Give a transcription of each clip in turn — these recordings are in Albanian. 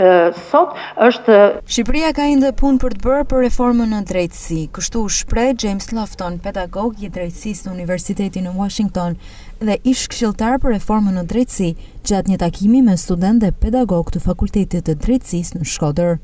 Sot është Shqipëria ka ende punë për të bërë për reformën në drejtësi, kështu shpreh James Lofton, pedagog i drejtësisë në Universitetin në Washington dhe ish këshilltar për reformën në drejtësi, gjatë një takimi me student dhe pedagog të Fakultetit të Drejtësisë në Shkodër.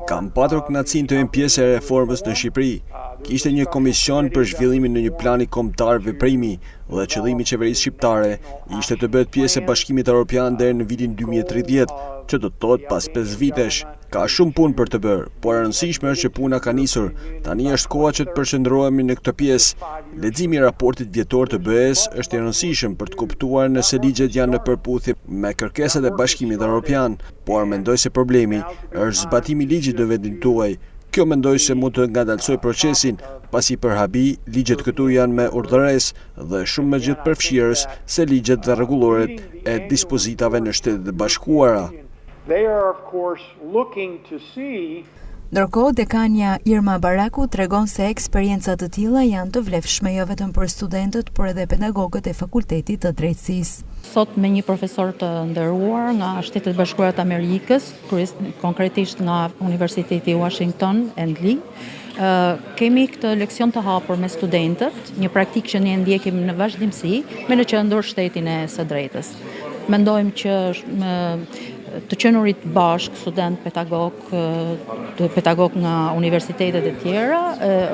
Kam patur kënaqësinë të jem pjesë e reformës në Shqipëri. Kishte një komision për zhvillimin në një plani kombëtar veprimi dhe qëllimi i qeverisë shqiptare ishte të bëhet pjesë e Bashkimit Evropian deri në vitin 2030, që do të thotë pas 5 vitesh. Ka shumë punë për të bërë, por e rëndësishme është që puna ka nisur. Tani është koha që të përqendrohemi në këtë pjesë. Leximi i raportit vjetor të BE-s është i rëndësishëm për të kuptuar nëse ligjet janë në përputhje me kërkesat e Bashkimit Evropian, por mendoj se problemi është zbatimi i ligjit në vendin tuaj. Kjo mendoj se mund të ngadalsoj procesin, pasi për habi, ligjet këtu janë me urdhëres dhe shumë më gjithë përfshirës se ligjet dhe rregulloret e dispozitave në Shtetet e Bashkuara. Ndërkohë, dekania Irma Baraku tregon se eksperiencat të tilla janë të vlefshme jo vetëm për studentët, por edhe pedagogët e Fakultetit të Drejtësisë. Sot me një profesor të nderuar nga Shtetet e Bashkuara të Amerikës, konkretisht nga Universiteti Washington and Lee, kemi këtë leksion të hapur me studentët, një praktikë që ne ndjekim në vazhdimsi me në qendër shtetin e së drejtës. Mendojmë që të qenurit bashk, student, pedagog nga universitetet e tjera,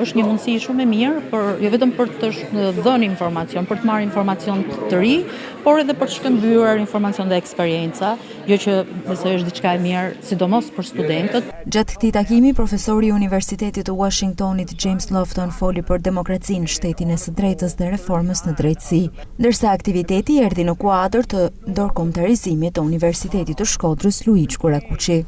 është një mundësi shumë e mirë, jo vetëm për të dhënë informacion, për të marrë informacion të ri, por edhe për të shkëmbyer informacion dhe eksperjenca, jo që besoj është diçka e mirë, sidomos për studentët. Gjatë këtij takimi, profesori i Universitetit të Washingtonit James Lofton foli për demokracinë, shtetin e së drejtës dhe reformës në drejtësi, ndërsa aktiviteti erdhi në kuadër të ndërkombëtarizimit të Universitetit të Shkodrës Luiç Kurakuqi.